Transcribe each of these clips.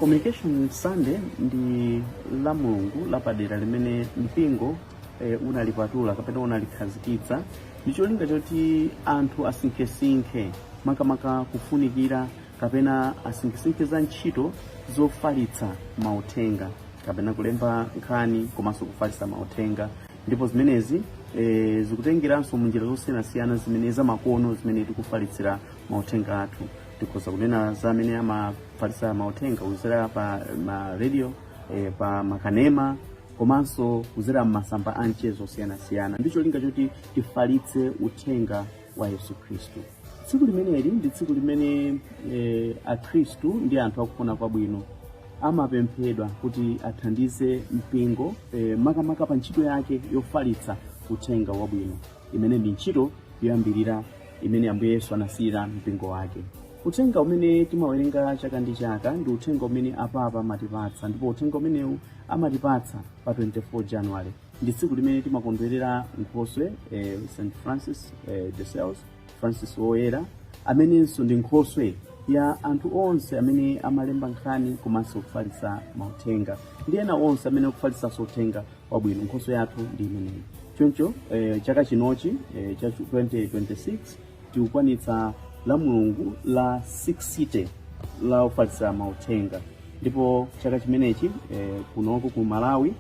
Communication Sunday ndi la Mulungu lapadera limene mpingo unalipatula kapena unalikhazikitsa ndi cholinga choti anthu asinkhe-sinkhe makamaka kufunikira kapena asinkhe-sinkhe za ntchito zofalitsa mauthenga kapena kulemba nkhani komanso kufalitsa mauthenga, ndipo zimenezi zikutengeranso munjira zosiyanasiyana zimene zamakono zimene tikufalitsira mauthenga athu. Tikhoza kunena za amene amafalitsa mauthenga kuzera pa ma radio, pa makanema komanso kuzera masamba anchezo osiyanasiyana. Ndicho linga choti tifalitse uthenga wa Yesu Khristu. Tsiku limeneli ndi tsiku limene akhristu ndi anthu akufuna kwabwino amapemphedwa kuti athandize mpingo makamaka pa ntchito yake yofalitsa uthenga wabwino, imene ndi ntchito yoyambirira imene Ambuye Yesu anasiyira mpingo wake. Uthenga umene timawerenga chaka ndi chaka ndi uthenga umene apapa amatipatsa, ndipo uthenga umenewu amatipatsa pa 24 January. Ndi tsiku limene timakondwerera Nkhoswe St. Francis de Sales, Francis Woyera, amenenso ndi Nkhoswe ya anthu onse amene amalemba nkhani komanso kufalitsa mauthenga ndi ena onse amene akufalitsa uthenga wabwino. Nkhoswe yathu ndi imeneyi. Choncho chaka chinochi cha 2026 tikukwanitsa la Mulungu la 60 la kufalitsa mauthenga, ndipo chaka chimenechi kunoko ku Malawi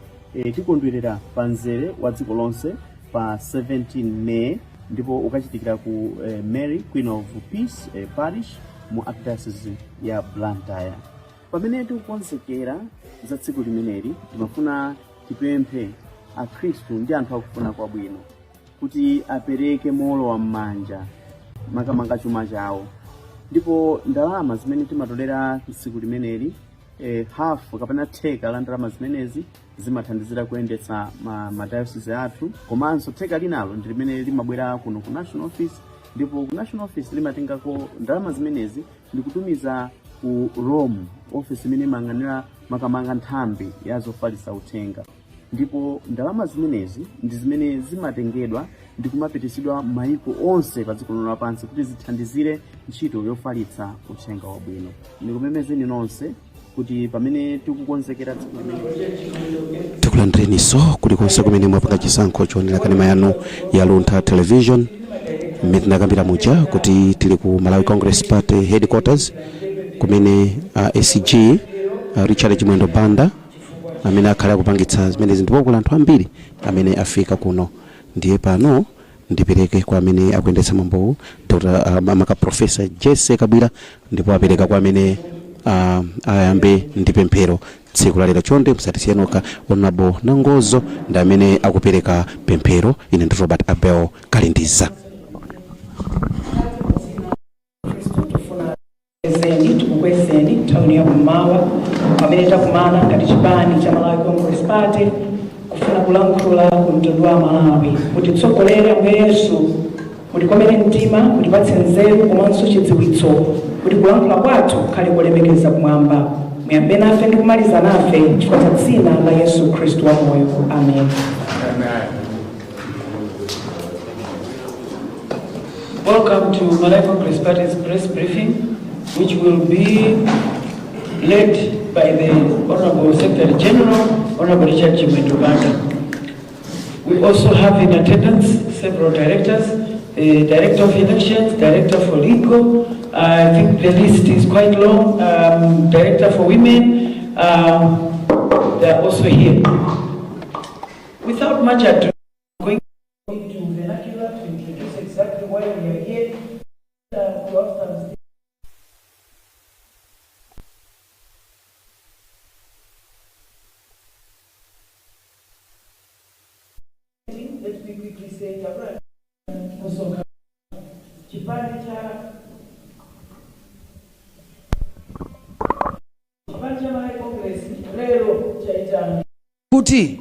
tikondwerera pa mzere wa dziko lonse pa 17 May, ndipo ukachitikira ku Mary Queen of Peace Parish mu Archdiocese ya Blantyre. Pamene tikukonzekera za tsiku limeneli timafuna tipemphe akhristu ndi anthu akufuna kwabwino kuti apereke molowa m'manja makamaka chuma chawo, ndipo ndalama zimene timatolera tsiku limeneli half kapena theka la ndalama zimenezi zimathandizira kuyendetsa madiocese athu, komanso theka linalo ndi limene limabwera kuno ku National Office, ndipo ku National Office limatengako ndalama zimenezi ndi kutumiza ku Rome office imene imang'anira makamanga nthambi ya zofalitsa uthenga, ndipo ndalama zimenezi ndi zimene zimatengedwa ndi kumapitisidwa mayiko onse pa dziko lapansi kuti zithandizire ntchito yofalitsa uthenga wabwino. Ndikumemezeni nonse kuti pamene tikukonzekera tsiku limeneli tikulandireniso kulikonse kumene mwapanga chisankho choonera kanema yanu ya Luntha Television. Mmene tinakambira muja kuti tili ku Malawi Congress Party headquarters kumene ACG Richard Chimwendo Banda amene akhala kupangitsa zimenezi, ndipo kula anthu ambiri amene afika kuno. Ndiye pano ndipereke kwa amene akuyendetsa mambo Dr. Maka Professor Jesse Kabwira, ndipo apereka kwa amene ayambe ndi pemphero tsiku la lero. Chonde msatisiyanoka Honorable Nangozo ndi amene akupereka pemphero. Ine ndi Robert Abel Kalindiza. Tukukweseni tauni ya kumawa pamene takumana ngati chipani cha Malawi Congress Party kufuna kulankhula kumtundu wa Malawi kuti tsogolere Ambuye Yesu kuti komene mtima kutipatse nzeru komanso chidziwitso kuti kulankhula kwathu khale kulemekeza kumwamba. Muyambe nafe ndi kumaliza nafe chifukwa cha dzina la Yesu Khristu wa moyo. Amen. Welcome to Malawi Congress Party's press briefing, which will be led by the Honorable Secretary General, Honorable Richard Chimwendo Banda. We also have in attendance several directors, the Director of Elections, Director for Legal, I think the list is quite long, Director for Women, they are also here. Without much ado, I'm going into vernacular to introduce exactly why we are here. Let me quickly say also chipani cha Malawi Congress lero chaitana kuti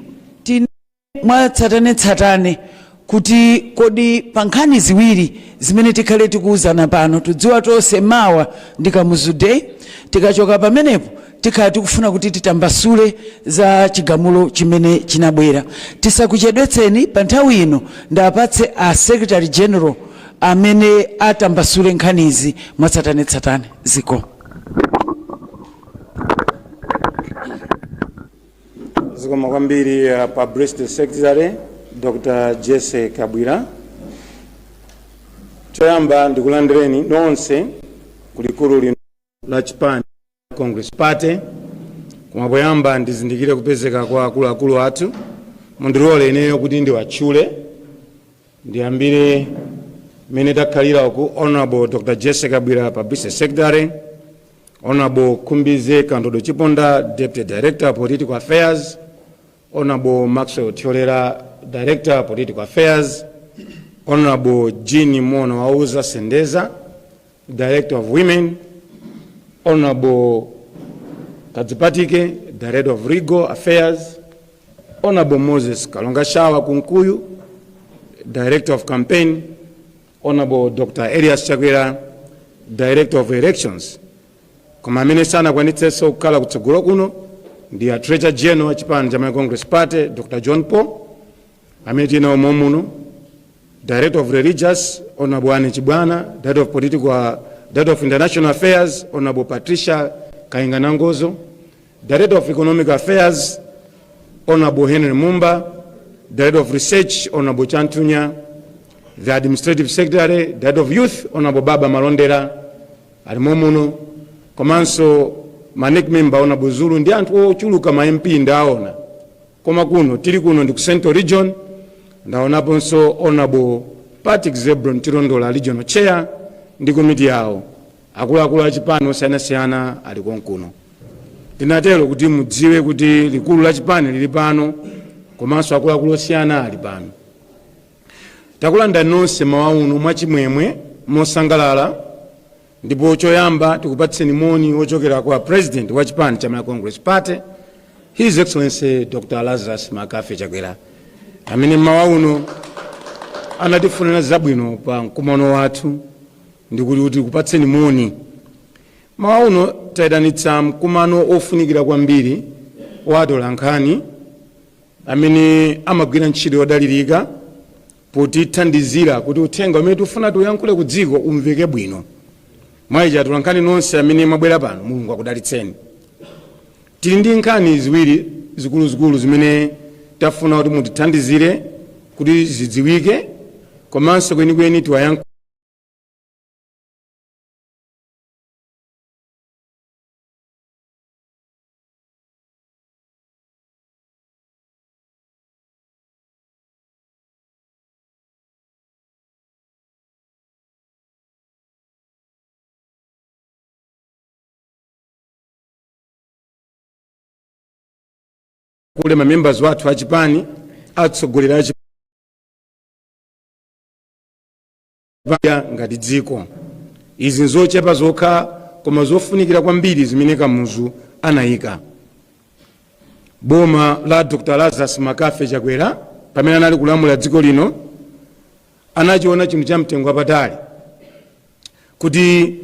mwatsatane kuti kodi pankhani ziwiri zimene tikhale tikuuzana pano tudziwa tonse mawa ndikamuzude tikachoka pamenepo tikhala tikufuna kuti titambasule za chigamulo chimene chinabwera. Tisakuchedwetseni pa nthawi ino ndapatse a Secretary General amene atambasule nkhanizi mwatsatane ziko. zikoma kwambiri Publicity Secretary Dr. Jesse Kabwira. Choyamba ndikulandireni nonse kulikulu lino la Chipani Congress Party. Kumapoyamba ndizindikire kupezeka kwa akulu athu. Mundirole ineyo kuti ndiwatchule. Ndiyambire mene takhalira ku Honorable Dr. Jesse Kabwira, Publicity Secretary. Honorable Kumbize Kandodo Chiponda, Deputy Director Political Affairs. Honorable Maxwell Thiolera, Director Political Affairs. Honorable Jeannie Mono Auza Sendeza, Director of Women. Honorable Kadzipatike, Director of Legal Affairs. Honorable Moses Kalongashawa Kunkuyu, Director of Campaign. Honorable Dr. Elias Chakwera, Director of Elections. Koma amene sana kwanitseso kukhala kutsogolo kuno ndi a Treasurer General wa Chipani cha Malawi Congress Party Dr. John Paul, amene tinawo muno, Director of Religious Honorable Anne Chibwana, Director of International Affairs Honorable Patricia Kainga Nangozo, Director of Economic Affairs Honorable Henry Mumba, Director of Research Honorable Chantunya, the Administrative Secretary, Director of Youth Honorable Baba Malondera alimo muno, komanso manek member Honorable Zulu ndi anthu ochuluka ma MP ndaona. Koma kuno tili kuno ndi ku Central Region ndaonaponso Honorable Patrick Zebron Tirondolo Regional Chair ndi komiti yawo. Akuluakulu a Chipani osiyanasiyana ali konkuno. Tinatero kuti mudziwe kuti likulu la Chipani lili pano, komanso akuluakulu osiyana ali pano. Takulanda nonse mawauno mwachimwemwe mosangalala, ndipo choyamba tikupatseni moni wochokera kwa President wa Chipani cha Malawi Congress Party, His Excellency Dr. Lazarus Makafe Chakwera, amene mawauno anatifunira zabwino pa mkumano wathu. Ndikuti kupatseni moni. Mawauno tayitanitsa mkumano ofunikira kwambiri wa atolankhani amene amagwira ntchito yodalirika potithandizira kuti uthenga umene tifuna tiyankhule ku dziko umveke bwino. Mwaija atolankhani nonse amene mwabwera pano, Mulungu akudalitseni. Tili ndi nkhani ziwiri zikuluzikulu zimene tafuna kuti mutithandizire kuti zidziwike, komanso kwenikweni tiwayankhule kule members wathu a Chipani atsogolera Chipani ngati dziko. Izi nzochepa zokha koma zofunikira kwambiri zimene Kamuzu anayika. Boma la Dr. Lazarus Makafe Chakwera pamene anali kulamula dziko lino anachiona chinthu cha mtengo wapatali kuti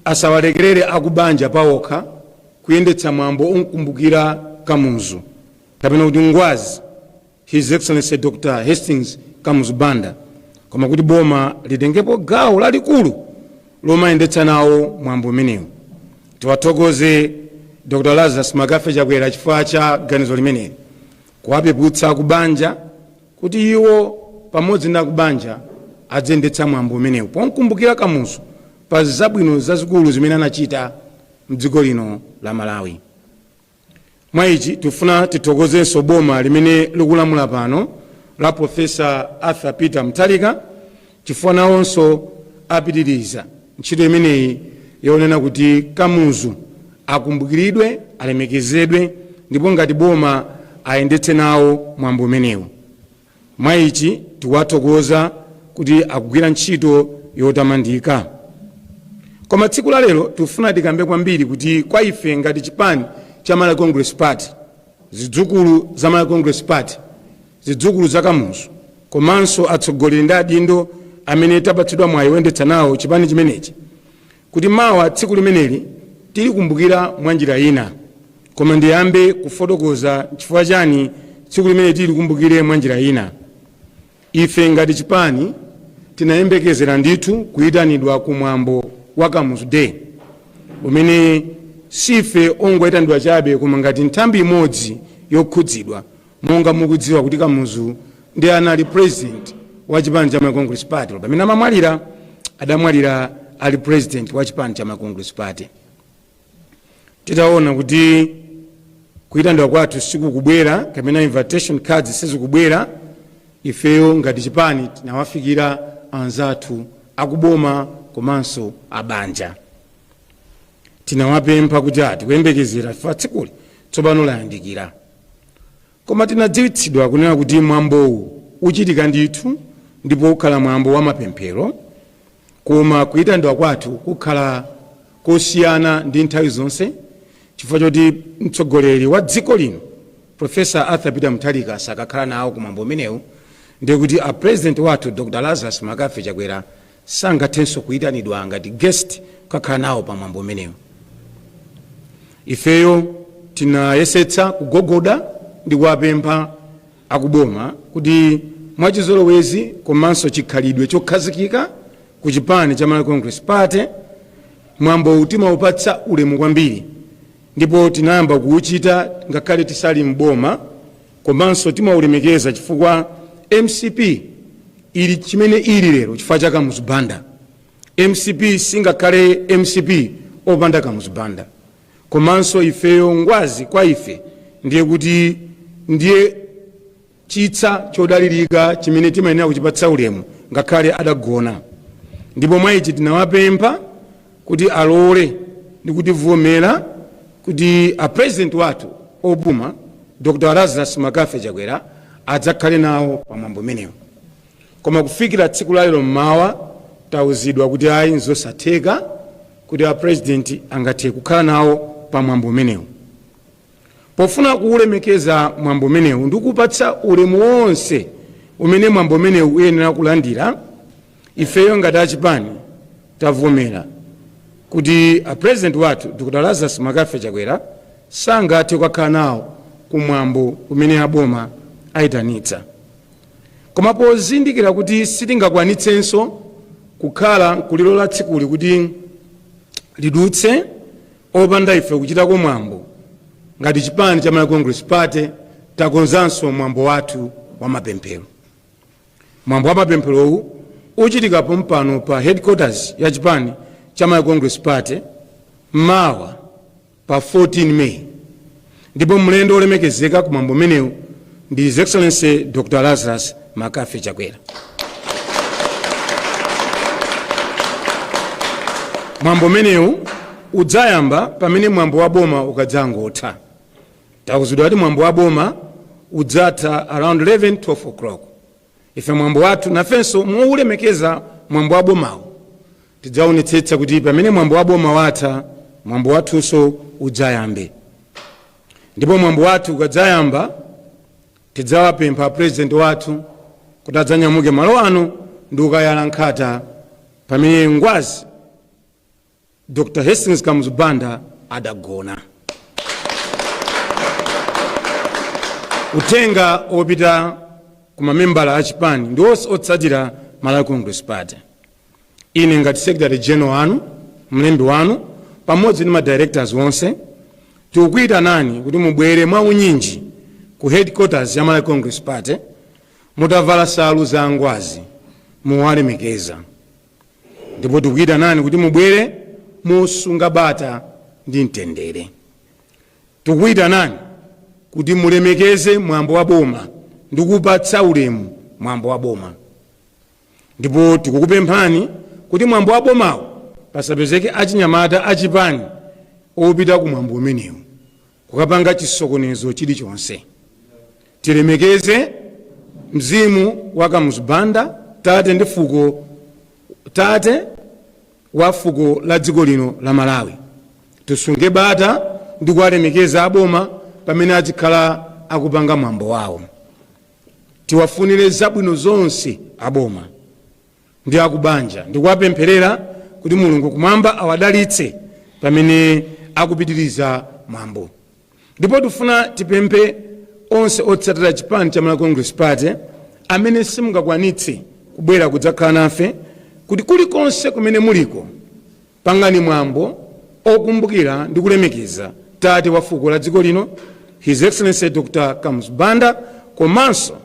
asawalekerere akubanja pawokha kuyendetsa mwambo onkumbukira Kamuzu, kapena kuti ngwazi His Excellency Dr. Hastings Kamuzu Banda, koma kuti boma litengepo gawo lalikulu lomayendetsa nawo mwambo umenewu. Tiwathokoze Dr. Lazarus Makafe Chakwera chifukwa cha ganizo limeneli, kuwapeputsa kubanja kuti iwo pamodzi ndi kubanja adzendetsa mwambo umenewu ponkumbukira Kamuzu pa zabwino zazikulu zimene anachita mdziko lino la Malawi. Mwaichi tifuna tithokozenso boma limene likulamula pano la Professor Arthur Peter Mutharika chifukwa nawonso apitiriza ntchito imeneyi yonena kuti Kamuzu akumbukiridwe, alemekezedwe, ndipo ngati boma ayendetse nawo mwambo umenewu. Mwaichi tiwathokoza kuti akugwira ntchito yotamandika. Koma tsiku la lero tifuna tikambe kwambiri kuti kwa ife ngati Chipani cha Malawi Congress Party, zidzukulu za Malawi Congress Party, zidzukulu za Kamuzu, komanso atsogoleri ndi adindo amene tapatsidwa mwayi woyendetsa nawo Chipani chimenechi, kuti mawa tsiku limeneli tilikumbukira mwa njira ina, koma ndiyambe kufotokoza chifukwa chani tsiku limene tilikumbukire mwa njira ina. Ife ngati Chipani tinayembekezera ndithu kuyitanidwa kumwambo wa Kamuzu Day, umene sife ongoyitanidwa chabe koma ngati nthambi imodzi yokhudzidwa monga mukudziwa kuti Kamuzu ndi anali president wa chipani cha Congress Party pamene amamwalira adamwalira ali president wa chipani cha Congress Party. Titaona kuti kuitandwa kwathu sikukubwera kapena invitation cards sizikubwera, ifeyo ngati chipani tinawafikira anzathu akuboma komanso abanja. Tinawapempha kuti tikuyembekezera fatsikuli tsopano layandikira. Koma tinadziwitsidwa kunena kuti mwambowu uchitika ndithu ndipo ukhala mwambo wa mapemphero, koma kuitandwa kwathu kukhala kosiyana ndi nthawi zonse chifukwa choti mtsogoleri wa dziko lino Professor Arthur Peter Mutharika sakakhala nawo kumwambo umenewu, ndiye kuti a president wathu Dr. Lazarus Makafe Chakwera sangathenso kuitanidwa ngati guest kukakhala nawo pa mwambo umenewu. Ifeyo tinayesetsa kugogoda ndi kuwapempha akuboma kuti mwachizolowezi komanso chikhalidwe chokhazikika ku chipani cha Malawi Congress Party mwambo timaupatsa ulemu kwambiri, ndipo tinayamba kuuchita ngakhale tisali mboma, komanso timaulemekeza chifukwa MCP ili chimene ili lero chifukwa cha Kamuzu Banda. MCP singakhale MCP opanda Kamuzu Banda, komanso ifeyo ngwazi kwa ife ndiye kuti ndiye chitsa chodalirika chimene timayenera kuchipatsa ulemu ngakhale adagona. Ndipo mwaichi tinawapempha kuti alole ndi kutivomera kuti a president wathu opuma Dr. Lazarus Makafe Chakwera adzakhale nawo pa mwambo umenewu. Koma kufikira tsiku la lero mmawa tauzidwa kuti ayi nzosatheka kuti a president angathe kukhala nawo pa mwambo umenewu. Pofuna kuulemekeza mwambo umenewu ndi kupatsa ulemu wonse umene mwambo umenewu uyenera kulandira, ifeyo ngati achipani tavomera kuti a president wathu Dr. Lazarus Makafe Chakwera sangathe kukhala nawo kumwambo umene aboma ayitanitsa. Koma pozindikira kuti sitingakwanitsenso kukhala kulilola tsikuli kuti lidutse opanda ife kuchitako mwambo, ngati chipani cha Malawi Congress Party takonzanso mwambo wathu wa mapemphero. Mwambo wa mapempherowu uchitika pompano pa headquarters ya chipani cha Malawi Congress Party mawa pa 14 May. Ndipo mlendo olemekezeka ku mwambo umenewu ndi His Excellency Dr. Lazarus Makafe Chakwera. Mwambo umenewu udzayamba pamene mwambo wa boma ukadzangotha. Takuzidwa kuti mwambo wa boma udzatha around 11-12 o'clock. Ife mwambo wathu nafenso muulemekeza mwambo wa bomawo tidzaonetsetsa kuti pamene mwambo wa boma watha mwambo wathunso udzayambe. Ndipo mwambo wathu ukadzayamba tidzawapempha president wathu kuti adzanyamuke malo ano ndi kukayala nkhata pamene ngwazi Dr. Hastings Kamuzu Banda adagona. Utenga opita kumamembala a chipani ndi onse otsatira Malawi Congress Party. Ine ngati secretary general wanu, mlembi wanu, pamodzi ndi ma directors onse, tikukuyitanani kuti mubwere mwa unyinji ku headquarters ya Malawi Congress Party mutavala salu za ngwazi muwalemekeza. Ndipo tikukuyitanani kuti mubwere mosunga bata ndi mtendere. Tikukuyitanani kuti mulemekeze mwambo wa boma ndi kupatsa ulemu mwambo wa boma. Ndipo tikukupemphani kuti mwambo wa bomawo pasapezeke achinyamata achipani opita ku mwambo umenewu kukapanga chisokonezo chilichonse. Tilemekeze mzimu wa Kamuzu Banda, tate ndi fuko, tate wa fuko la dziko lino la Malawi. Tisunge bata ndi kuwalemekeza aboma pamene achikhala akupanga mwambo wawo. Tiwafunire zabwino zonse aboma ndi akubanja ndi kuwapempherera kuti Mulungu kumwamba awadalitse pamene akupitiriza mwambo. Ndipo tifuna tipemphe onse otsatira chipani cha Malawi Congress Party amene simungakwanitse kubwera kudzakhala nafe kuti kulikonse kumene muliko pangani mwambo okumbukira ndi kulemekeza tate wa fuko la dziko lino, His Excellency Dr. Kamsbanda komanso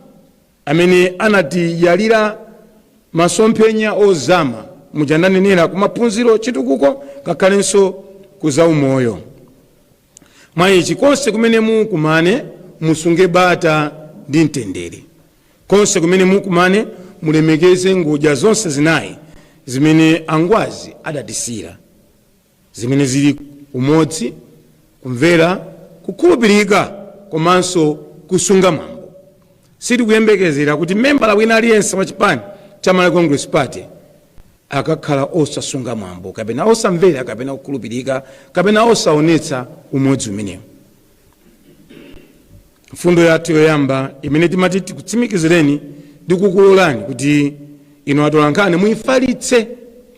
amene anatiyalira masomphenya ozama mujandanenera kumaphunziro chitukuko kakhalenso kuzaumoyo. Mwa ichi konse kumene mukumane musunge bata ndi mtendere. Konse kumene mukumane mulemekeze ngodya zonse zinayi zimene angwazi adatisira, zimene zili umodzi, kumvera, kukhulupirika komanso kusunga mwambo. Sitikuyembekezera kuti membala wina aliyense wa chipani cha Malawi Congress Party akakhala osasunga mwambo kapena osamvera kapena kukhulupirika kapena osaonetsa umodzi umenewu. Mfundo yathu yoyamba imene timati tikutsimikizireni ndi kukulolani kuti ino atolankhani muifalitse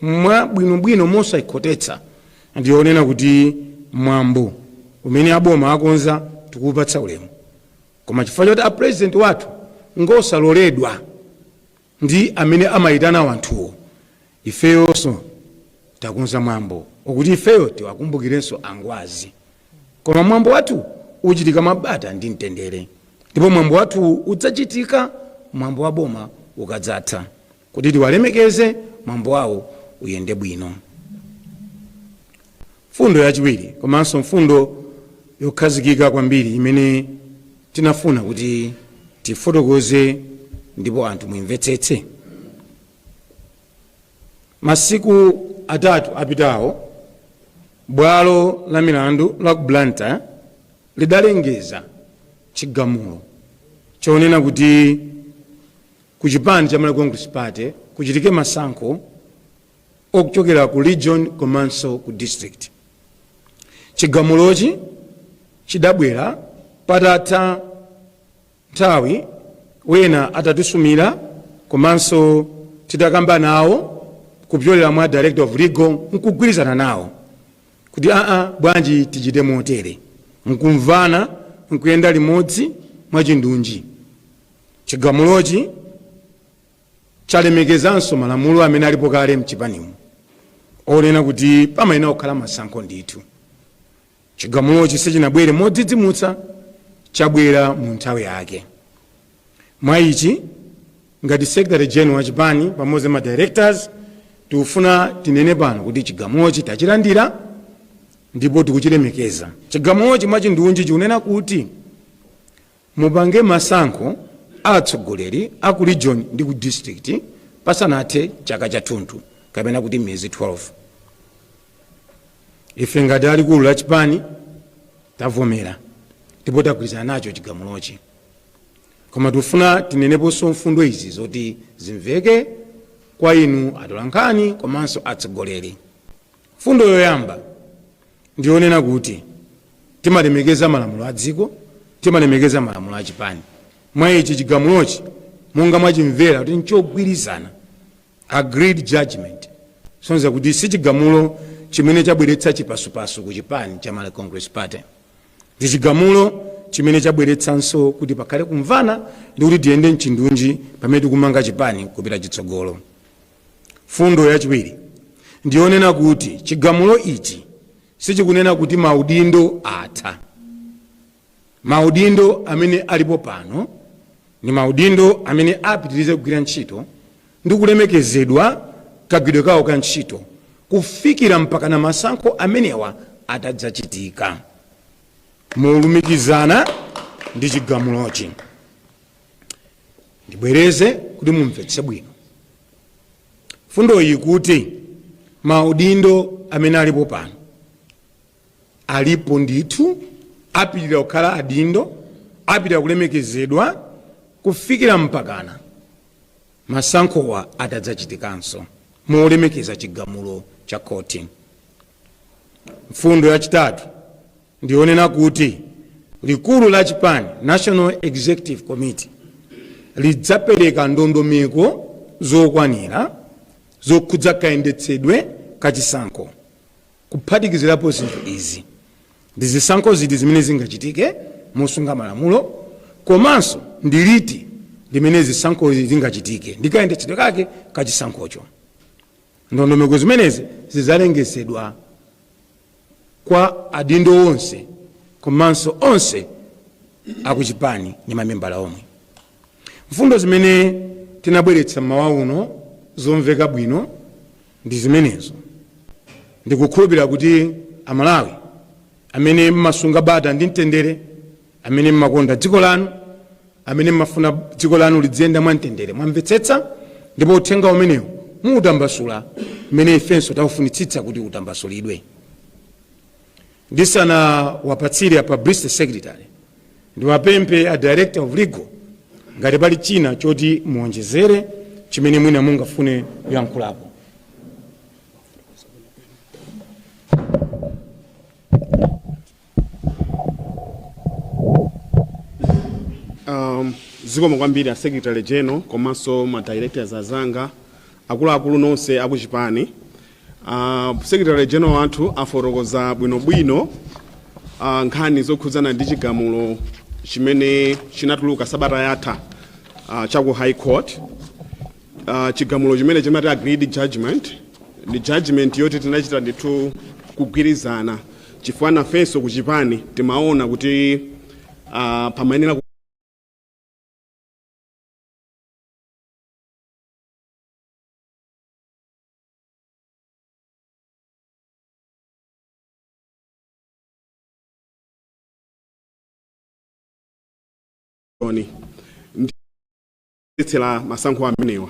mwa bwinobwino mosayikhotetsa, ndionena kuti mwambo umene aboma akonza tikupatsa ulemu. Koma chifukwa choti apresident wathu ngosaloledwa ndi amene amayitana wanthuwo, ifeyonso takonza mwambo okuti ifeyo tiwakumbukirenso angwazi. Koma mwambo wathu uchitika mabata ndi mtendere, ndipo mwambo wathu udzachitika mwambo wa boma ukadzatha, kuti tiwalemekeze mwambo wawo uyende bwino. Mfundo yachiwiri komanso mfundo yokhazikika kwambiri imene tinafuna kuti tifotokoze ndipo anthu muimvetsetse. Masiku atatu apitawo bwalo la milandu la ku Blantyre lidalengeza chigamulo chonena kuti ku chipani cha Malawi Congress Party kuchitike masankho okuchokera ku region komanso ku district. Chigamulochi chidabwera patatha nthawi wena atatusumira komanso titakamba nawo kupyolera mwa director of legal nkugwirizana nawo kuti bwanji tichite motere, nkumvana nkuyenda limodzi mwachindunji. Chigamulochi chalemekezanso malamulo amene alipo kale mchipanimu onena kuti pamayenera kukhala masankho ndithu. Chigamulochi sichinabwere modzidzimutsa, chabwera mu nthawi yake. Mwa ichi ngati Secretary General wa chipani pamodzi ma directors tikufuna tinene pano kuti chigamulochi tachilandira ndipo tikuchilemekeza. Chigamulochi mwachindunji chikunena kuti mupange masankho atsogoleri a ku region ndi ku district pasanathe chaka chathunthu kapena kuti miyezi 12. Ife ngati alikulu la chipani tavomera ndipo tagwirizana nacho chigamulochi. Koma tikufuna tineneponso mfundo izi zoti zimveke kwa inu atolankhani komanso atsogoleri. Mfundo yoyamba ndionena kuti timalemekeza malamulo a dziko, timalemekeza malamulo a chipani. Mwa ichi chigamulochi monga mwachimvera kuti nchogwirizana, agreed judgment, sonza kuti si chigamulo chimene chabweretsa chipasupasu ku chipani cha Malawi Congress Party. Ndi chigamulo chimene chabweretsanso kuti pakhale kumvana ndi kuti tiyende mchindunji pamene tikumanga chipani kupita chitsogolo. Fundo yachiwiri ndionena kuti chigamulo ichi sichikunena kuti maudindo atha. Maudindo amene alipo pano ni maudindo amene apitirize kugwira ntchito ndi kulemekezedwa kagwidwe kawo ka ntchito kufikira mpaka na masankho amenewa atadzachitika molumikizana ndi chigamulochi. Ndibwereze kuti mumvetse bwino. Fundo iyi kuti maudindo amene alipo pano alipo ndithu, apitirira kukhala adindo, apitirira kulemekezedwa kufikira mpakana masankhowa atadzachitikanso molemekeza chigamulo cha koti. Mfundo yachitatu ndionena kuti likulu la chipani National Executive Committee lidzapereka ndondomeko zokwanira zokhudza kayendetsedwe kachisankho kuphatikizirapo zinthu izi. Ndi zisankho ziti zimene zingachitike mosunga malamulo, komanso ndi liti limene zisankho zingachitike ndi kayendetsedwe kake kachisankhocho. Ndondomeko zimenezi zidzalengezedwa kwa adindo onse komanso onse akuchipani ndi mamembala omwe. Mfundo zimene tinabweretsa mmawa uno zomveka bwino ndi zimenezo. Ndikukhulupirira kuti Amalawi amene mmasunga bata ndi mtendere, amene mmakonda dziko lanu, amene mmafuna dziko lanu lidziyenda mwamtendere, mwamvetsetsa ndipo uthenga umenewu muutambasula mmene ifenso taufunitsitsa kuti utambasulidwe. Ndisana wapatsire a publicity secretary ndi wapemphe a director of legal ngati pali china choti muonjezere chimene mwina mungafune kuyankhulapo. Zikomo kwambiri a secretary general komanso ma directors azanga akuluakulu nonse akuchipani. Secretary general wathu afotokoza bwinobwino nkhani zokhudzana ndi chigamulo chimene chinatuluka sabata yatha chaku high court. Chigamulo chimene chimati agreed judgment ndi judgment yoti tinachita ndithu kugwirizana chifukwa nafenso kuchipani timaona kuti pamayenera nditsela masankho amenewa.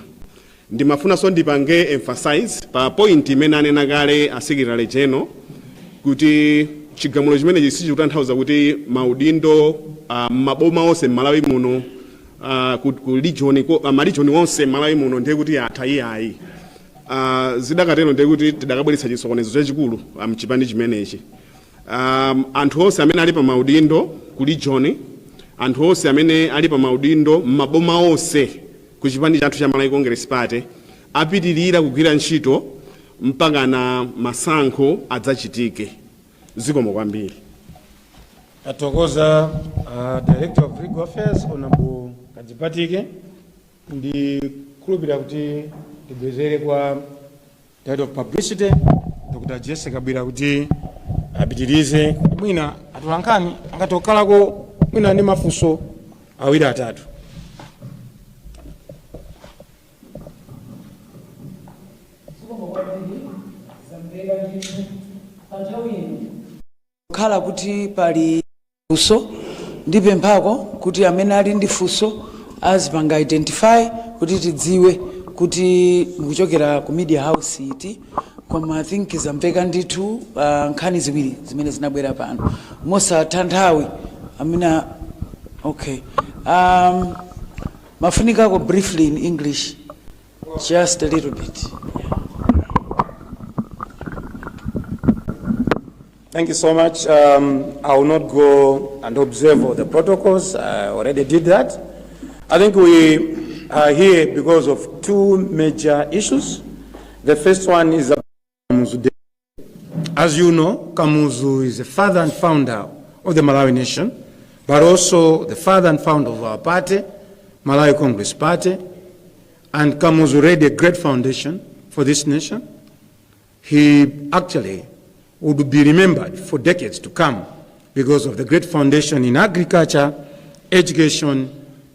Ndimafunanso ndipange emphasize pa point imene anena kale a secretary general kuti chigamulo chimenechi sichikutanthauza kuti maudindo maboma onse m'Malawi muno ku region maregion onse m'Malawi muno ndiye kuti atha iyayi. Zidakatero ndiye kuti tidakabweretsa chisokonezo chachikulu mchipani chimenechi. Anthu onse amene ali pa maudindo ku region, anthu onse amene ali pa maudindo maboma onse ku chipani chathu cha Malawi Congress Party apitirira kugwira ntchito mpaka na masankho adzachitike. Zikomo kwambiri. Atokoza Director of Legal Affairs Honorable Kadzipatike ndi kulupira kuti tibwezere kwa Director of Publicity Dr. Jessica Bwira kuti apitirize mwina atulankhani angatokalako mwina ndi mafunso awiri atatu. Khala kuti pali funso ndipemphako kuti amene ali ndi funso azipanga identify kuti tidziwe kuti mukuchokera ku media house iti. Koma I think zamveka ndithu nkhani ziwiri zimene zinabwera pano mosatanthawi amina. Okay, mafunika briefly in English just a little bit. Thank you so much. I will not go and observe all the protocols. I already did that. I think we are here because of two major issues. The first one is about Kamuzu Day. As you know, Kamuzu is the father and founder of the Malawi nation, but also the father and founder of our party, Malawi Congress Party. And Kamuzu laid a great foundation for this nation. He actually would be remembered for decades to come because of the great foundation in agriculture, education,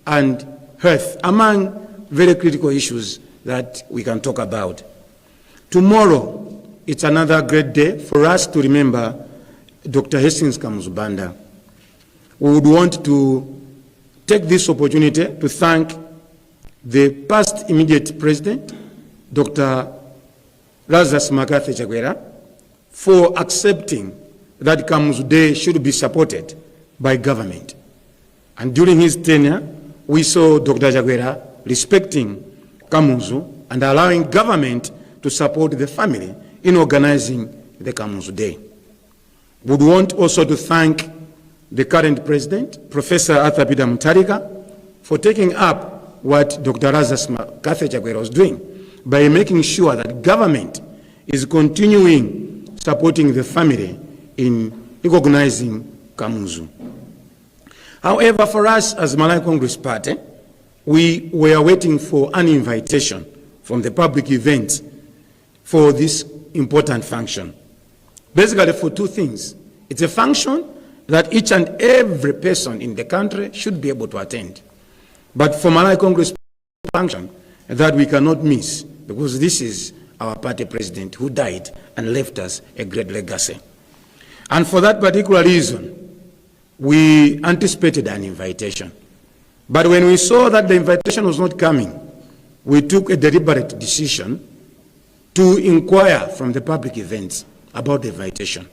and health, among very critical issues that we can talk about. Tomorrow, it's another great day for us to remember Dr. Hastings Kamuzu Banda. We would want to take this opportunity to thank the past immediate president, Dr. Lazarus Makathi Chakwera, for accepting that Kamuzu Day should be supported by government. And during his tenure, we saw Dr. Chakwera respecting Kamuzu and allowing government to support the family in organizing the Kamuzu Day. We would want also to thank the current president, Professor Arthur Peter Mutharika, for taking up what Dr. Lazarus Makathi Chakwera was doing by making sure that government is continuing supporting the family in recognizing Kamuzu. However, for us as Malawi Congress Party, we were waiting for an invitation from the public event for this important function. Basically for two things. It's a function that each and every person in the country should be able to attend. But for Malawi Congress function, that we cannot miss, because this is our party president who died and left us a great legacy. And for that particular reason, we anticipated an invitation. But when we saw that the invitation was not coming, we took a deliberate decision to inquire from the public events about the invitation.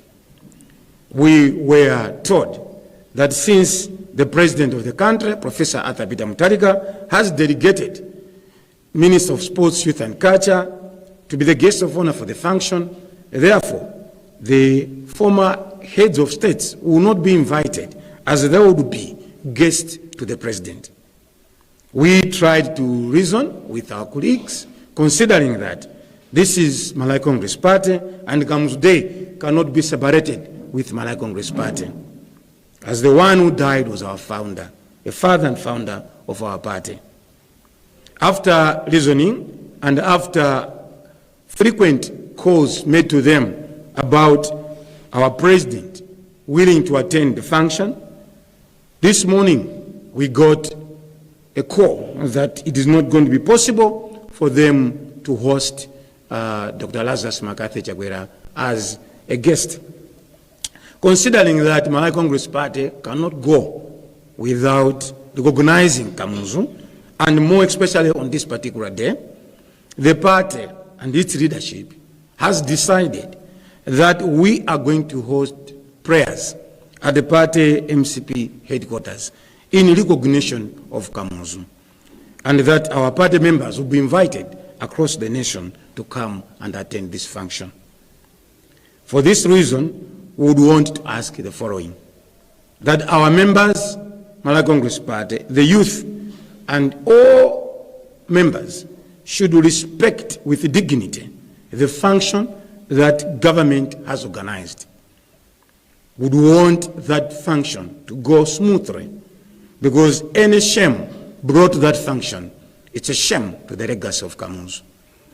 We were told that since the president of the country, Professor Arthur Peter Mutharika, has delegated Minister of Sports, Youth and Culture to be the guest of honor for the function, therefore, the former heads of states will not be invited, as they would be guests to the president. We tried to reason with our colleagues, considering that this is Malawi Congress Party, and Kamuzu Day cannot be separated with Malawi Congress Party, as the one who died was our founder, the father and founder of our party. After reasoning and after frequent calls made to them about our president willing to attend the function, this morning we got a call that it is not going to be possible for them to host Dr. Lazarus McCarthy Chakwera as a guest. Considering that Malawi Congress Party cannot go without recognizing Kamuzu, and more especially on this particular day, the party and its leadership has decided that we are going to host prayers at the party MCP headquarters in recognition of Kamuzu, and that our party members will be invited across the nation to come and attend this function. For this reason, we would want to ask the following: that our members, Malawi Congress Party, the youth, and all members should respect with dignity the function that government has organized. We would want that function to go smoothly, because any shame brought to that function, it's a shame to the legacy of Kamuzu.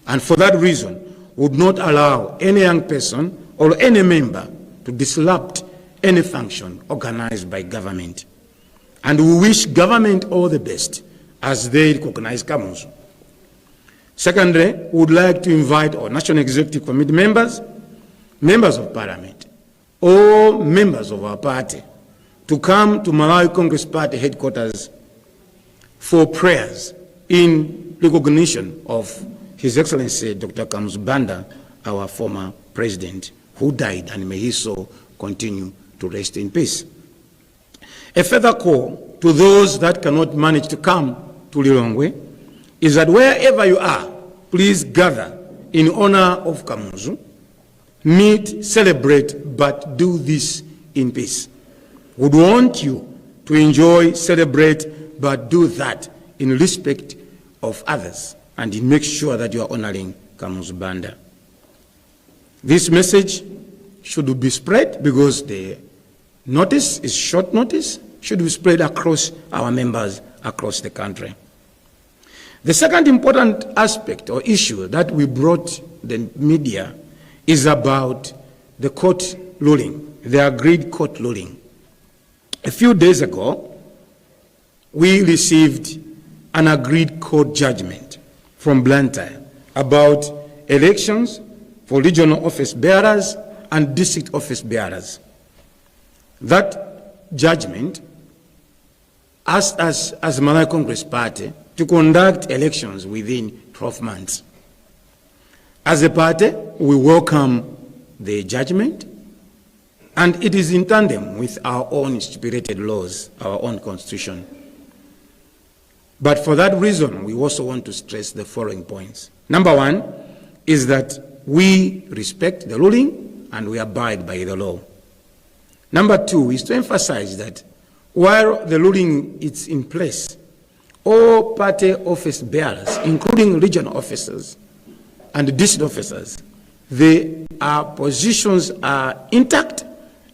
And for that reason, we would not allow any young person or any member to disrupt any function organized by government. And we wish government all the best as they recognize Kamuzu. Secondly, we would like to invite our National Executive Committee members, members of Parliament, all members of our party to come to Malawi Congress Party headquarters for prayers in recognition of His Excellency Dr. Kamuzu Banda, our former president, who died, and may his soul continue to rest in peace. A further call to those that cannot manage to come to Lilongwe is that wherever you are, please gather in honor of Kamuzu, meet, celebrate, but do this in peace. We would want you to enjoy, celebrate, but do that in respect of others, and make sure that you are honoring Kamuzu Banda. This message should be spread, because the notice is short notice, should be spread across our members across the country. The second important aspect or issue that we brought the media is about the court ruling, the agreed court ruling. A few days ago, we received an agreed court judgment from Blantyre about elections for regional office bearers and district office bearers. That judgment asked us as Malawi Congress Party to conduct elections within 12 months. As a party, we welcome the judgment, and it is in tandem with our own stipulated laws, our own constitution. But for that reason, we also want to stress the following points. Number one is that we respect the ruling and we abide by the law. Number two is to emphasize that while the ruling is in place, all party office bearers, including regional officers and district officers, their positions are intact,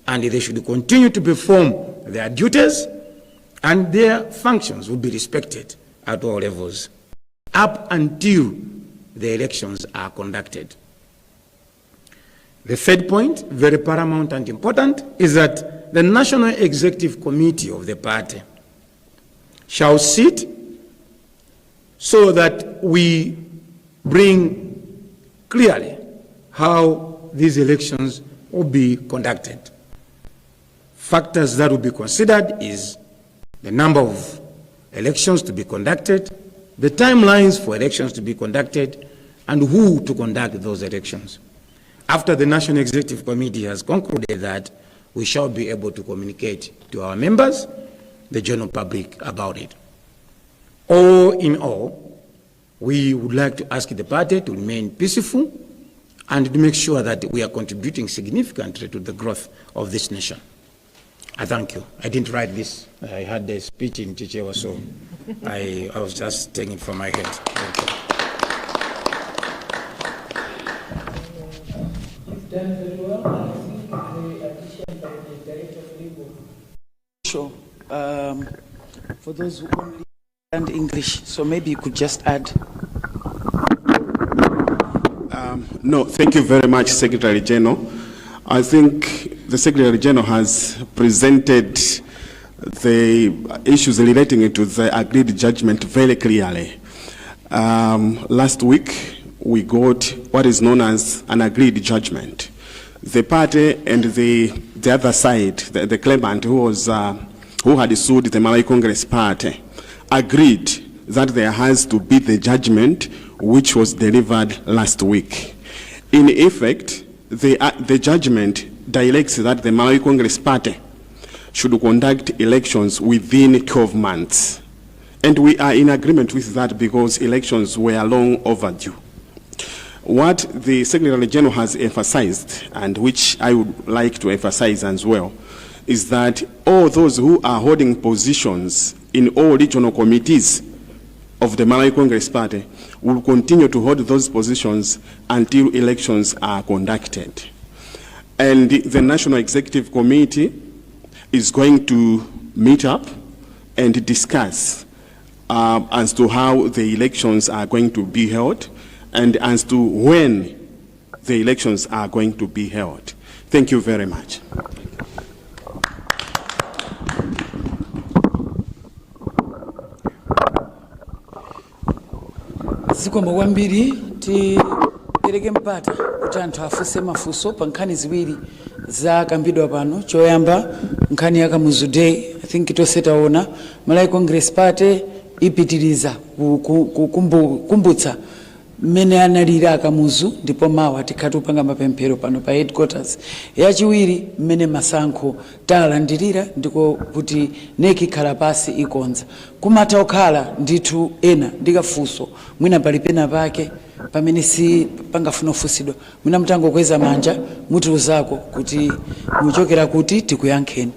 and they should continue to perform their duties, and their functions will be respected at all levels up until the elections are conducted. The third point, very paramount and important, is that that the National Executive Committee of the party shall sit so that we bring clearly how these elections will be conducted. Factors that will be considered is the number of elections to be conducted, the timelines for elections to be conducted, and who to conduct those elections. After the National Executive Committee has concluded that, we shall be able to communicate to our members, the general public, about it. All in all, we would like to ask the party to remain peaceful and to make sure that we are contributing significantly to the growth of this nation. I thank you. I didn't write this. I had the speech in Chichewa, so I was just taking it from my head. Thank you. You've done very well. I think the addition by the Director of Legal. Sure. For those who only understand English, so maybe you could just add. No, thank you very much, Secretary General. I think the Secretary General has presented the issues relating to the agreed judgment very clearly. Last week, we got what is known as an agreed judgment. The party and the other side, the claimant who had sued the Malawi Congress Party, agreed that there has to be the judgment which was delivered last week. In effect, the judgment directs that the Malawi Congress Party should conduct elections within 12 months. And we are in agreement with that because elections were long overdue. What the Secretary General has emphasized, and which I would like to emphasize as well, is that all those who are holding positions in all regional committees of the Malawi Congress Party will continue to hold those positions until elections are conducted. And the National Executive Committee is going to meet up and discuss as to how the elections are going to be held and as to when the elections are going to be held. Thank you very much. Zikomo kwambiri tipereke mpata kuti anthu afunse mafunso pa nkhani ziwiri zakambidwa pano. Choyamba nkhani ya Kamuzu Day, I think tonse taona Malawi Congress Party ipitiriza kukumbutsa mmene analira akamuzu, ndipo mawa tikhati upanga mapemphero pano pa headquarters. Yachiwiri mmene masankho talandirira ndiko kuti neki ikhala pasi ikonza. Kumatha okhala ndithu ena ndikafunso mwina pali pena pake pamene si pangafuna kufunsidwa, mwina mutangokweza manja mutiuzako kuti muchokera kuti tikuyankheni.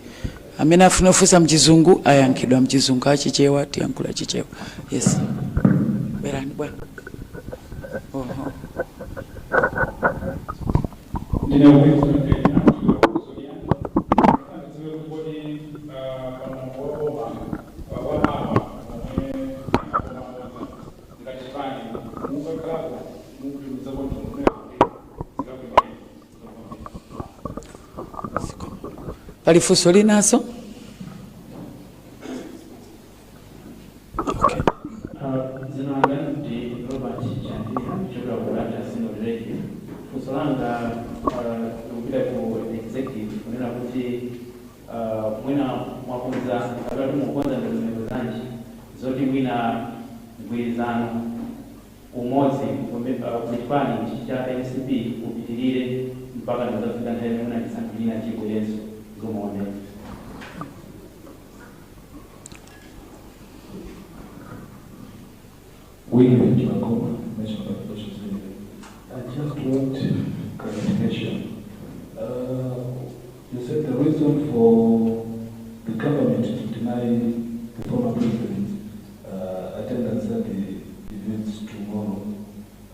Amene afuna kufunsa mchizungu ayankhidwa mchizungu, achichewa tiyankhula chichewa. Yes. Berani bwana. Pali funso linaso? Zoti mwina ngwirizano umozi kulipani cha NCP upitirire mpaka ndazafika nthawi imene ndisankhulira chibwerezo zomone. I just want clarification. You said the reason for the government to deny the former president attendance at the events tomorrow.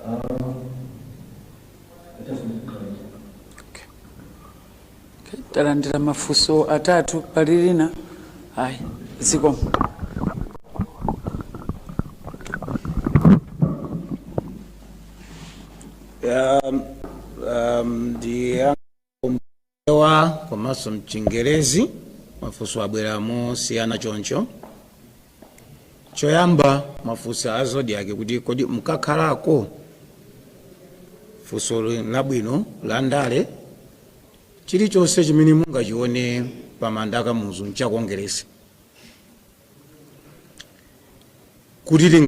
I just need clarity. Okay. Talandira mafunso atatu palilina. Hai, zikomo. The komanso mchingerezi mafunso abwera mosiyana choncho. Choyamba mafunso a Zodiac kuti kodi mukakhalako funso labwino la ndale chilichonse chimene mungachione pamanda akamuzu cha Kongresi kuti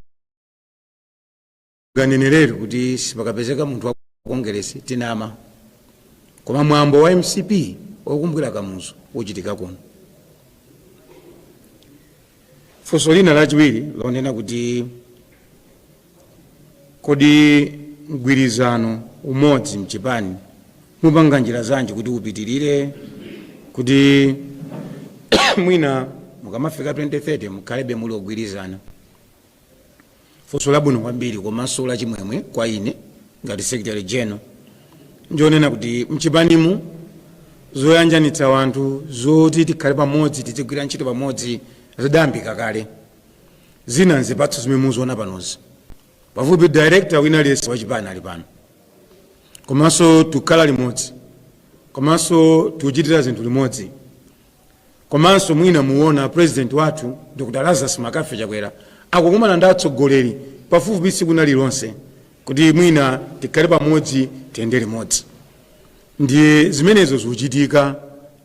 linganenerere kuti sipakapezeka munthu wa Kongresi tinama, koma mwambo wa MCP okumbukira kamuzu uchitika kuno. Funso lina lachiwiri lonena kuti kodi mgwirizano umodzi mchipani mupanga njira zanji kuti upitirire kuti mwina mukamafika 2030 mukhalebe muli ogwirizana. Funso labwino kwambiri komanso lachimwemwe kwa ine ngati Secretary General njonena kuti mchipanimu zoyanjanitsa wanthu zoti tikhale pamodzi tizigwira ntchito pamodzi zidayambika kale. Zina nzipatso zimene muziona panozi pafupi director wina aliyense wachipani ali pano, komanso tukhala limodzi, komanso tuchitira zinthu limodzi, komanso mwina muona president wathu Dr. Lazarus Makafe Chakwera akukumana ndi atsogoleri pafupi tsiku lililonse kuti mwina tikhale pamodzi tiyende limodzi. Ndiye zimenezo zikuchitika,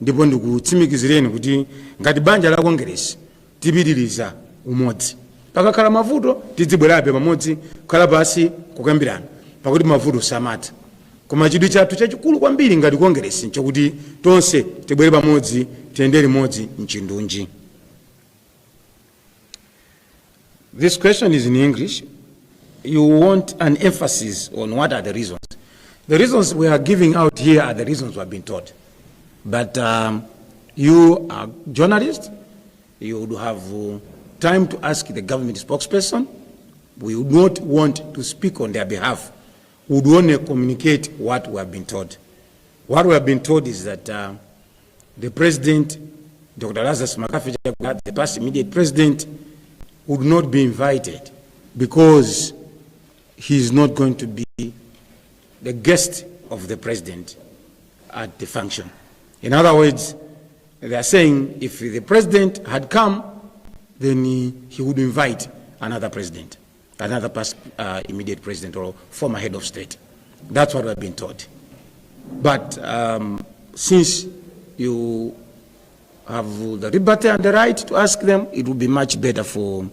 ndipo ndikutsimikizireni kuti ngati banja la Kongresi tipitiriza umodzi. Pakakhala mavuto tizibwerabe pamodzi kukhala pasi kukambirana, pakuti mavuto samatha. Koma chidwi chathu chachikulu kwambiri ngati Kongresi nchokuti tonse tibwere pamodzi tiyende limodzi mchindunji. This question is in English. You want an emphasis on what are the reasons. The reasons we are giving out here are the reasons we have been taught. But you are journalists, you would have time to ask the government spokesperson. We would not want to speak on their behalf. We would only communicate what we have been told. What we have been told is that the president, Dr. Lazarus Makafe Chakwera, the past immediate president, would not be invited because he is not going to be the guest of the president at the function. In other words, they are saying if the president had come, then he would invite another president, another past immediate president or former head of state. That's what we have been taught. But since you have the liberty and the right to ask them, it would be much better for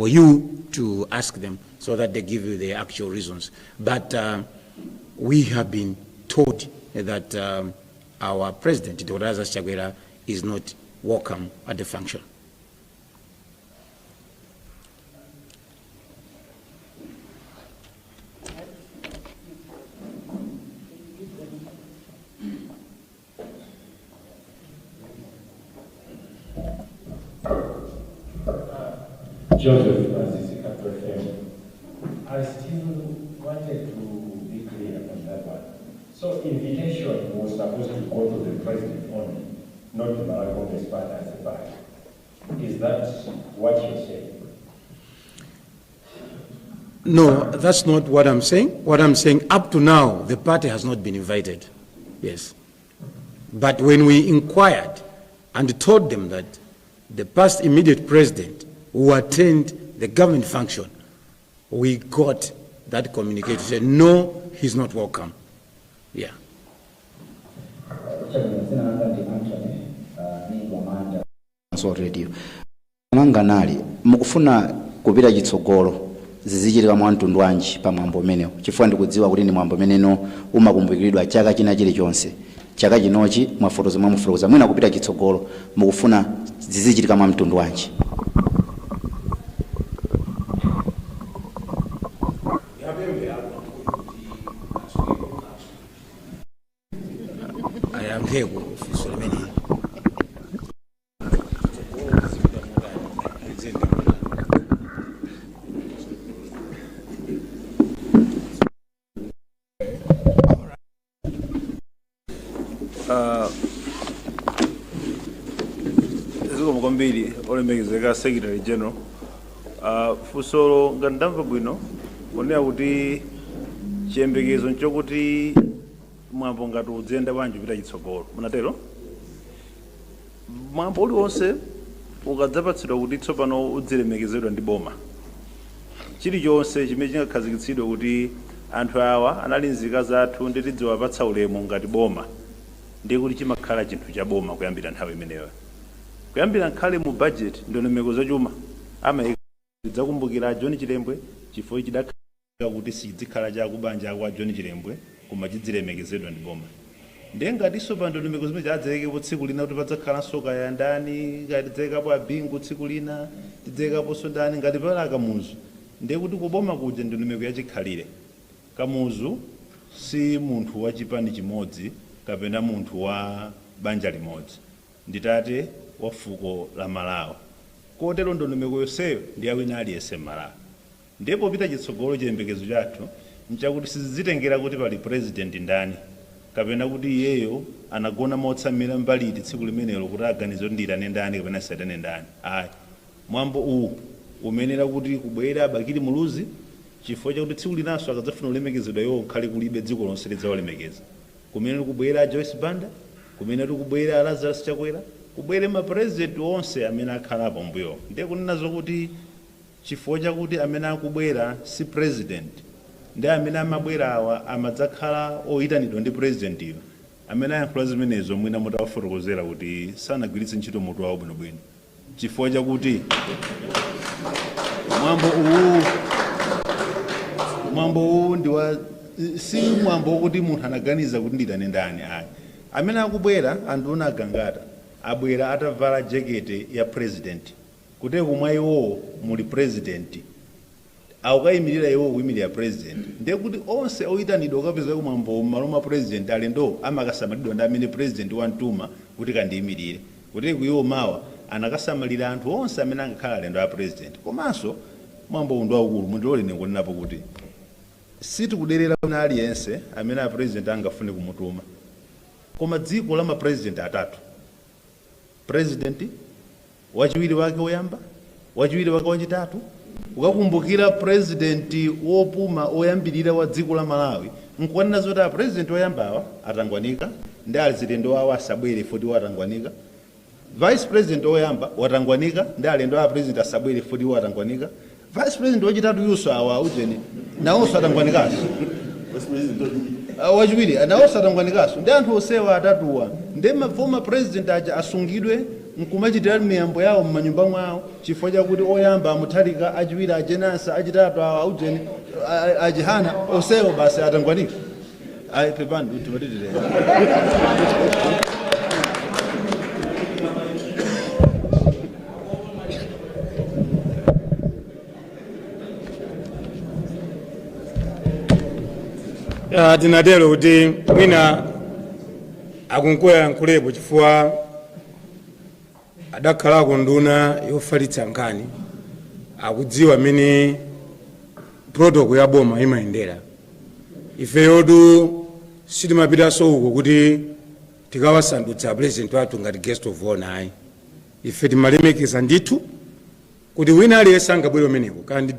you to ask them so that they give you the actual reasons. But we have been told that our president, Dr. Lazarus Chakwera, is not welcome at the function. Joseph, I still wanted to be clear on that one. So invitation was supposed to go to the president only, not to the Malawi Congress Party as a party. Is that what you're saying? No, that's not what I'm saying. What I'm saying, up to now, the party has not been invited. Yes. But when we inquired and told them that the past immediate president who attend the government function, we got that communication. Said, no, he's not welcome. Yeah. Radio. Manganali mukufuna kupita chitsogolo zizichitika mwa mtundu wanji pa mwambo umenewo chifukwa ndikudziwa kuti ni mwambo umenewo umakumbukiridwa chaka china chilichonse. Chaka chinochi mwafotoza mwamufotoza mwina kupita chitsogolo mukufuna zizichitika mwa mtundu wanji. Mbili olembekezeka Secretary General fusolo ngandamva bwino onera kuti chiyembekezo nchokuti mwambo ngati udzenda bwanji kupita chitsogolo munatero mwambo uliwonse ukadzapatsidwa kuti tsopano udzilemekezedwa ndi boma, chilichonse chimene chingakhazikitsidwe kuti anthu awa anali nzika zathu ndi tidziwapatsa ulemu ngati boma, ndiye kuti chimakhala chinthu cha boma kuyambira nthawi imeneyo. Kuyambira nkhale mu budget ndondomeko zachuma zakumbukira John Chilembwe chifukwa chidakhala kuti sidzikhala chakubanja kwa John Chilembwe koma chidzilemekezedwa ndi boma. Ndiye ngatinso pa ndondomeko zimene zadzekepo tsiku lina kuti padzakhala soka ya ndani, ngati dzekapo abingu tsiku lina, tidzekaponso ndani ngati pala Kamuzu. Ndiye kuti kuboma kuja ndondomeko yachikhalire. Kamuzu si munthu wa chipani chimodzi kapena munthu wa banja limodzi, ndi tate wa fuko la Malawi. Kotero ndondomeko yonseyo ndi awina aliyense Malawi. Ndipo pita chitsogolo chiyembekezo chathu nchakuti sizitengera kuti pali president ndani kapena kuti iyeyo anagona motsamira mbaliti tsiku limenelo kuti aganize kuti nditane ndani kapena satane ndani. Ayi, mwambo uwu umenera kuti kubwera Abakili Muluzi chifukwa chakuti tsiku linanso akadzafuna ulemekezedwa iwo khali kulibe dziko lonse lidzawalemekeza. Kumene kubwera Joyce Banda, kumene kubwera Lazarus Chakwera, kubwere mapresident onse amene akhalapo mbuyo. Ndiye kunenazo kuti chifukwa chakuti amene akubwera si president, ndi amene amabwera awa amadzakhala oyitanidwa ndi president iyo, amene ayankhula zimenezo mwina mutawafotokozera kuti sanagwiritse ntchito mutu wawo bwinobwino. Chifukwa chakuti mwambo uwu ndi wa si mwambo wokuti munthu anaganiza kuti nditane ndani. Ayi, amene akubwera anthu ona agangata abwera atavala jaketi ya president, kuti kumwa iwo muli president aukayimirira iwo kuyimirira president. Ndiye kuti onse oyitanidwa ukapeza kumwambo m'malo mwa president alendo amakasamalidwa ndi amene president wamtuma kuti kandiyimirire, kuti kuiwo mawa anakasamalira anthu onse amene angakhala alendo a president. Komanso mwambo undu waukulu mundilole ndikunenapo kuti sitikuderera kuna aliyense amene a president angafune kumutuma, koma dziko la mapresident atatu, president, wachiwiri wake woyamba, wachiwiri wake wachitatu. Ukakumbukira president wopuma oyambirira wa dziko la Malawi nkwanena zoti a president oyambawa atangwanika ndi alendo wawo asabwere futi watangwanika, vice president oyamba watangwanika ndi alendo a president asabwere futi watangwanika, vice president wachitatu yuso awa ujeni nawonso atangwanikaso, wachiwiri nawonso atangwanikaso. Ndi anthu osewa atatuwa ndi former president aja asungidwe nkumachitira miyambo yawo m'manyumba mwawo chifukwa chakuti oyamba amuthalika, achiwiri ajenansa, achitatu awa ujeni ajihana osewa basi atangwanika. Ayi pepani timatitire tinatero kuti mwina akunkwera nkulepo chifukwa adakhalako nduna yofalitsa nkhani, akudziwa amene protocol ya boma imayendera. Ife yodu sitimapitanso uko kuti tikawasandutsa president wathu ngati guest of honor. Ayi, ife timalemekeza ndithu kuti wina aliyense angabwere umeneko kandi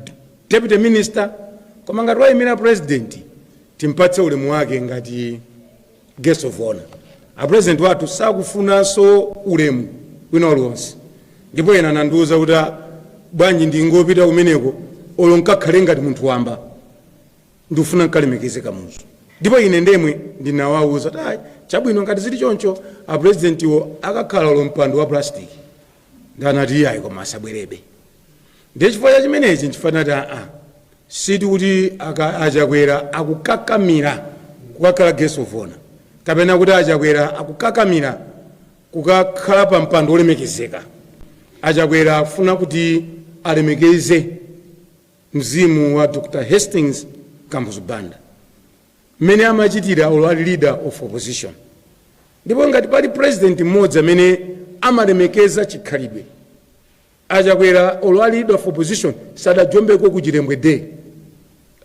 deputy minister, koma ngati wayimira president timpatse ulemu wake ngati guest of honor. A president wathu sakufunanso ulemu wina uliwonse. Ndipo ena nandiuza kuti bwanji ndingopita umeneko olo nkakhale ngati munthu wamba ndifuna nkalemekeze Kamuzu. Ndipo ine ndemwe ndinawawuza kuti chabwino ngati zili choncho a president iwo akakhala olo mpando wa plastic. Ndanati ayi koma asabwerebe. Ndiye chifukwa cha chimenechi nchifanira siti kuti achakwera akukakamira kukakhala guest of honor, kapena kuti achakwera akukakamira kukakhala pa mpando olemekezeka. Achakwera afuna kuti alemekeze mzimu wa Dr. Hastings Kamuzu Banda mmene amachitira ali leader of opposition. Ndipo ngati pali president mmodzi amene amalemekeza chikhalidwe, achakwera ali leader of opposition sadajombeko ku Chilembwe Day,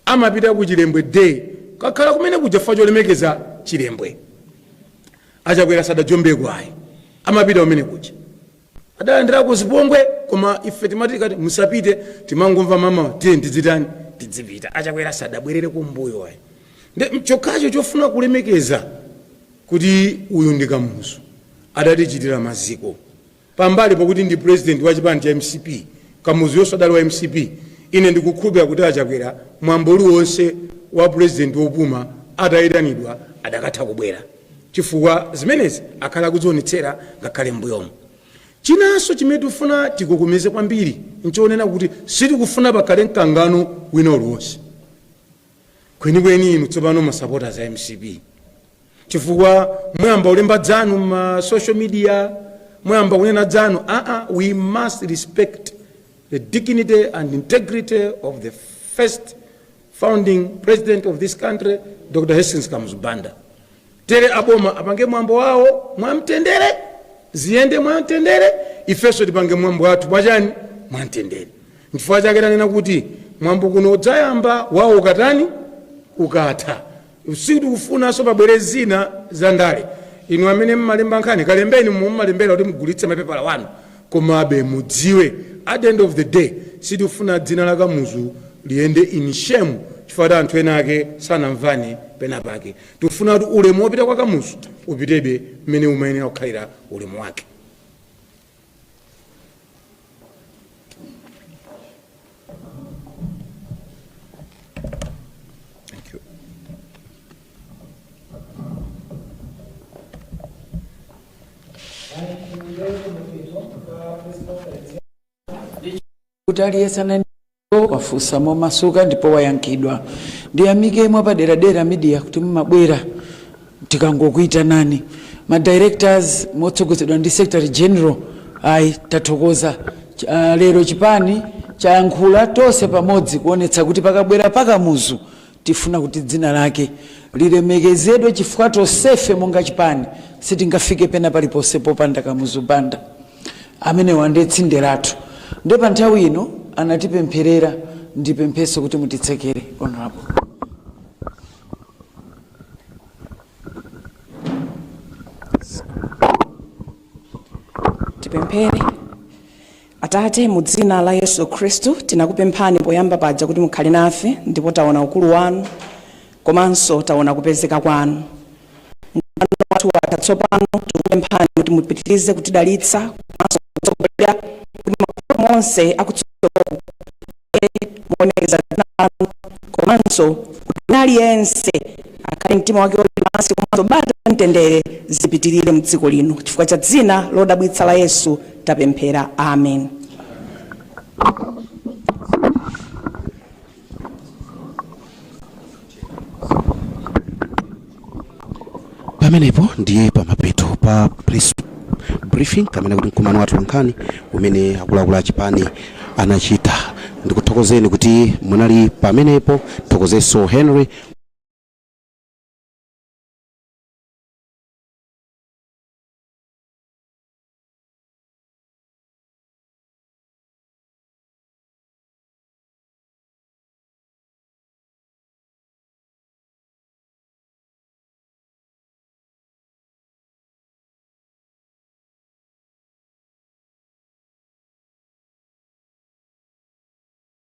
amapita ku Chilembwe Day kakhala kumene kujafa cholemekeza Chilembwe. Achakwera sadajombeko ayi, amapita umene kuja adalandira ku Zipongwe, koma ife timati kati musapite timangomva mama tiye tidzitani tidzipita. Achakwera sadabwerere kumbuyo ayi. Ndi chokhacho chofuna kulemekeza kuti uyu ndi Kamuzu adatichitira maziko pambali pokuti ndi president wa chipani cha MCP kamuzu yonse adali wa MCP ine ndikukhulupirira kuti achakwera mwambo uliwonse wa president wopuma atayitanidwa adakatha kubwera chifukwa zimenezi akhala akuzionetsera ngakhale mbuyomo. Chinanso chimene tifuna tikukumeze kwambiri nchionena kuti sitikufuna pakhale mkangano wina uliwonse kwenikweni inu tsopano masapota za MCP chifukwa mwayamba ulemba dzanu ma social media mwayamba kunena dzanu we must respect the dignity and integrity of the first founding president of this country, Dr. Hastings Kamuzubanda. Tere aboma apange mwambo wao mwamtendere ziende mwamtendere ifeso tipange mwambo watu mwajani mwamtendere. Nchifukwa chake tanena kuti mwambo kuno udzayamba wao ukatani ukatha usiku kufuna so pabwere zina za ndale inu amene mmalemba nkhani kalembeni mmalembera kuti mugulitse mapepala wanu komabe mudziwe at the end of the day sitifuna dzina la Kamuzu liende in shame chifukwa anthu ena ake sanamvane pena pake. Tifuna kuti ulemu wopita kwa Kamuzu upitebe mmene umayenera kukhalira ulemu wake. Kutaliyesana wafusa masuka ndipo wayankidwa ndiyamikemo padera media kuti mumabwera tikangokuita nani ma directors motsogozedwa ndi secretary general tathokoza lero chipani chayankhula tonse pamodzi kuonetsa kuti pakabwera Kamuzu tifuna kuti dzina lake lilemekezedwe chifukwa tonsefe monga chipani sitingafike pena paliponse popanda Kamuzubanda amene wandetsinde lathu. Ndipo pa nthawi ino anatipempherera ndipempheso kuti mutitsekere honorable. Tipemphere. Atate mu dzina la Yesu Kristu tinakupemphani poyamba paja kuti mukhale nafe ndipo taona ukulu wanu komanso taona kupezeka kwanu. Watu watatsopano tikupemphani kuti mupitirize kutidalitsa komanso kutsogolera kuti mafumu onse akutsogola muonekeza nanu komanso kuti aliyense akhale mtima wake pansi komanso bata mtendere zipitirire mdziko lino chifukwa cha dzina lodabwitsa la Yesu tapemphera, amen. Pamenepo ndiye pamapeto pa press briefing kamene kuti mkumano wathu wankhani umene akuluakulu achipani anachita. Ndikuthokozeni kuti munali pamenepo, thokozeso Henry